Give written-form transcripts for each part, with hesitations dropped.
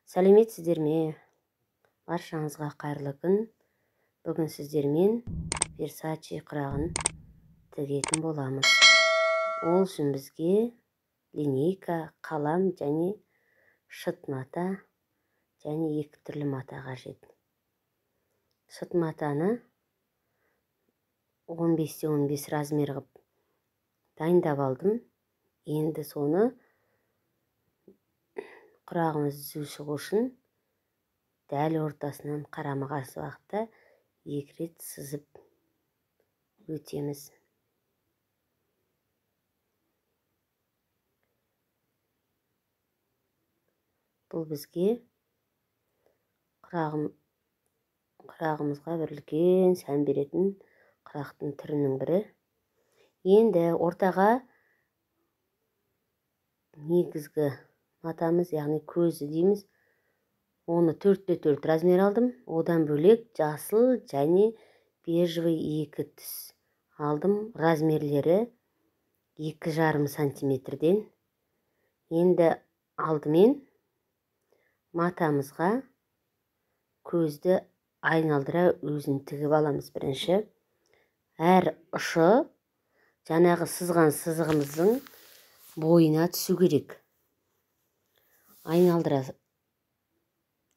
Сәлеметсіздер ме? Баршаңызға қайырлы күн. Бүгін сіздермен Versace құрағын тігетін боламыз. Ол үшін бізге линейка, қалам және шыт мата және екі түрлі мата қажет. Шыт матаны 15-15 размер қылып дайындап алдым. Енді соны құрағымыз түзу шығу үшін дәл ортасынан қарама-қарсы уақытта 2 рет сызып өтеміз. Бұл бізге құрағымызға бір үлкен сән беретін құрақтың түрінің бірі. Енді ортаға негізгі матамыз, яғни көзі дейміз. Оны 4-4 размер алдым. Одан бөлек жасыл және бежевый 2 түс алдым. Размерлері 2,5 сантиметрден. Енді алдымен матамызға көзді айналдыра өзін тігіп аламыз. Бірінші әр ұшы жаңағы сызған сызығымыздың бойына түсу керек. Айналдыра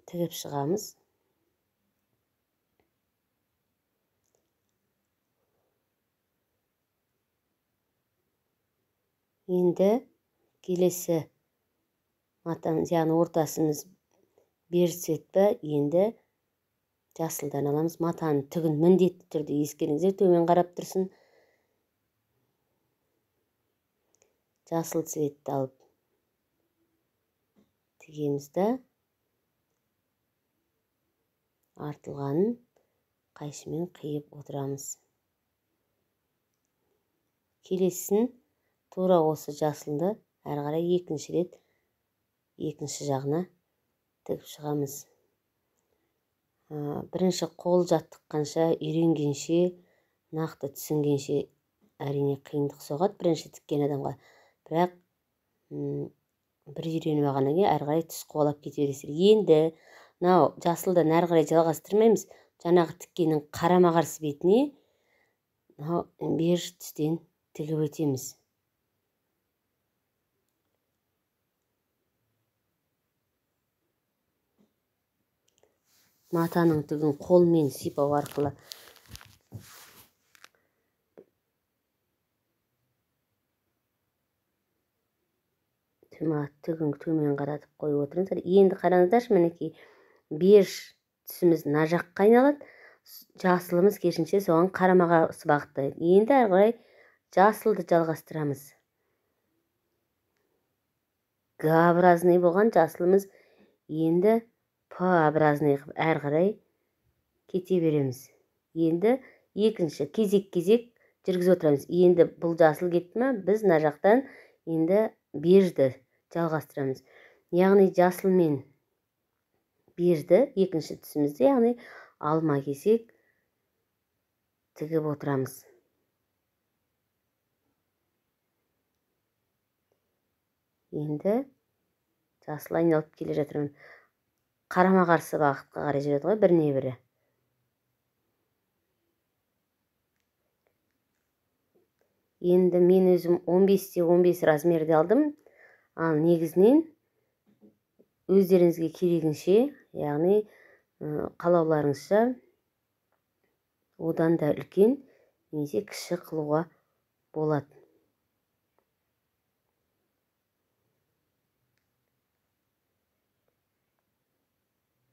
тігіп шығамыз. Енді келесі матамыз, яғни ортасымыз беж цветті, енді жасылдан аламыз. Матаның түгін міндетті түрде ескеріңіздер, төмен қарап тұрсын. Жасыл цветті алып тігемізді. Артылғанын қайшымен қиып отырамыз. Келесін тура осы жасылды әрі қарай екінші рет екінші жағына тігіп шығамыз. Бірінші қол жаттыққанша, үйренгенше, нақты түсінгенше әрине қиындық соғады бірінші тіккен адамға. Бірақ бір үйреніп алғаннан кейін әрі қарай түс қуалап кете бересіздер. Енді мынау жасылдан әрі қарай жалғастырмаймыз. Жаңағы тіккеннің қарама-қарсы бетіне мынау беж түстен тігіп өтеміз. Матаның түгін қолмен сипау арқылы түгін төмен қаратып қойып отырыңыздар. Енді қараңыздаршы, мінекей беж түсіміз мына жаққа айналады. Жасылымыз керісінше соған қарама-қарсы бағытта. Енді әрі қарай жасылды жалғастырамыз. Г-образный болған жасылымыз енді П-образный қылып әрі қарай кете береміз. Енді екінші кезек-кезек жүргізіп отырамыз. Енді бұл жасыл кетті ме, біз мына жақтан енді бежді жалғастырамыз. Яғни жасыл мен бежді екінші түсімізді, яғни алма кесек тігіп отырамыз. Енді жасыл айналып келе жатырмын. Қарама-қарсы бағытқа қарай жүреді ғой, біріне бірі. Енді мен өзім 15-15 размерде алдым. Ал негізінен өздеріңізге керегінше, яғни қалауларыңызша одан да үлкен немесе кіші қылуға болады.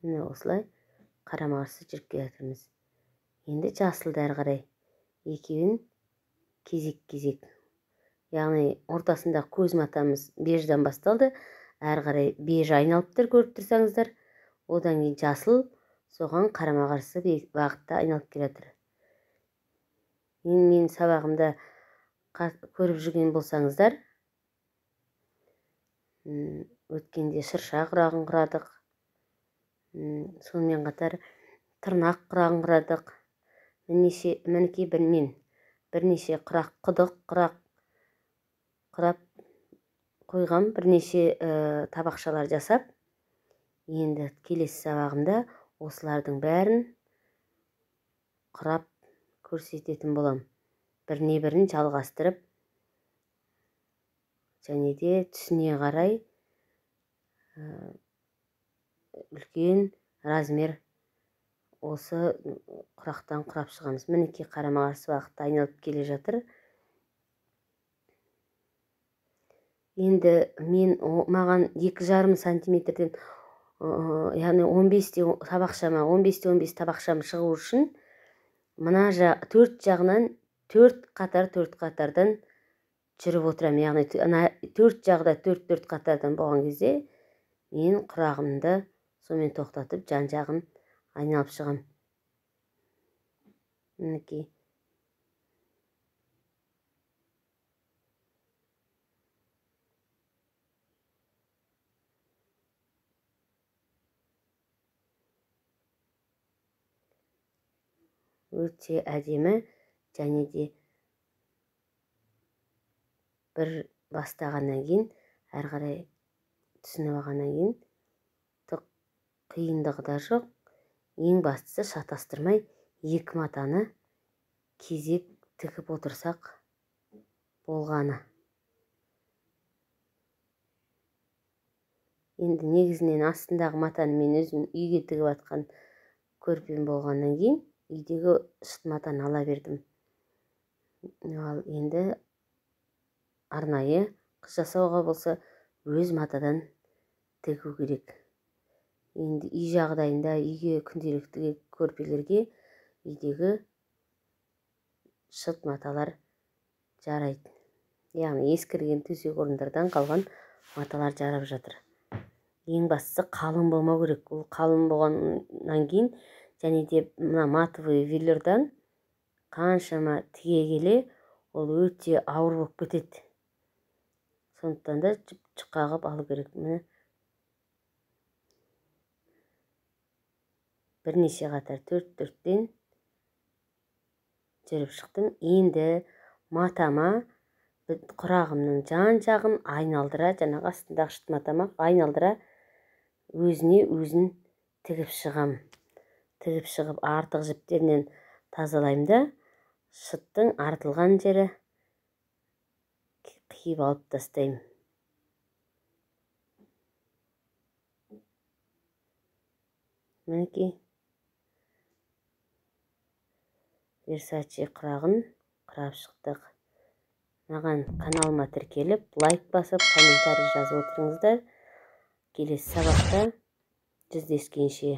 Міне осылай қарама-қарсы жүріп келе жатырмыз. Енді жасылды әрі қарай екеуін кезек-кезек. Яғни ортасында көз матамыз бежден басталды. Әрі қарай беж айналып тұр, көріп тұрсаңыздар. Одан кейін жасыл соған қарама-қарсы бағытта айналып келе жатыр. Мен сабағымда көріп жүрген болсаңыздар, өткенде шырша құрағын құрадық. Сонымен қатар тырнақ құрағын құрадық. Мінекей бірнеше құрақ, құдық құрақ құрап қойғам, бірнеше табақшалар жасап. Енді келесі сабағымда осылардың бәрін құрап көрсететін болам. Біріне бірін жалғастырып, және де түсіне қарай үлкен размер осы құрақтан құрап шығамыз. Мінекей қарама-қарсы уақыт айналып келе жатыр. Енді маған 2,5 сантиметрден, яғни 15-те табақшама 15 табақшам шығу үшін мына 4 жағынан 4 қатардан жүріп отырам. Яғни 4 жағда 4 қатардан болған кезде мен құрағымды сонымен тоқтатып жан жағын айналып шығам. Мінекей. Өте әдемі, және де бір бастағаннан кейін, әр қарай түсініп алғаннан кейін қиындығы да жоқ. Ең бастысы шатастырмай 2 матаны кезек тігіп отырсақ болғаны. Енді негізінен астындағы матаны мен өзім үйге тігіп атқан көрпем болғаннан кейін үйдегі шыт матаны ала бердім. Ал енді арнайы қыз жасауға болса өз матадан тігу керек. Енді үй жағдайында үйге күнделікті көрпелерге үйдегі шыт маталар жарайды. Яғни ескірген төсек орындардан қалған маталар жарап жатыр. Ең бастысы қалың болмау керек. Ол қалың болғаннан кейін, және де мына матовый велюрдан қаншама тіге келе, ол өте ауыр болып кетеді. Сондықтан да жұқа қылып алу керек. Міне бірнеше қатар 4-4-тен жүріп шықтым. Енді матама құрағымның жан жағын айналдыра, жаңағы астындағы шыт матама айналдыра өзін тігіп шығам. Тігіп шығып артық жіптерінен тазалаймын да, шыттың артылған жері қиып алып тастаймын. Мінекей Versace құрағын құрап шықтық. Маған каналыма тіркеліп, лайк басып, комментарий жазып отырыңыздар. Келесі сабақта жүздескенше.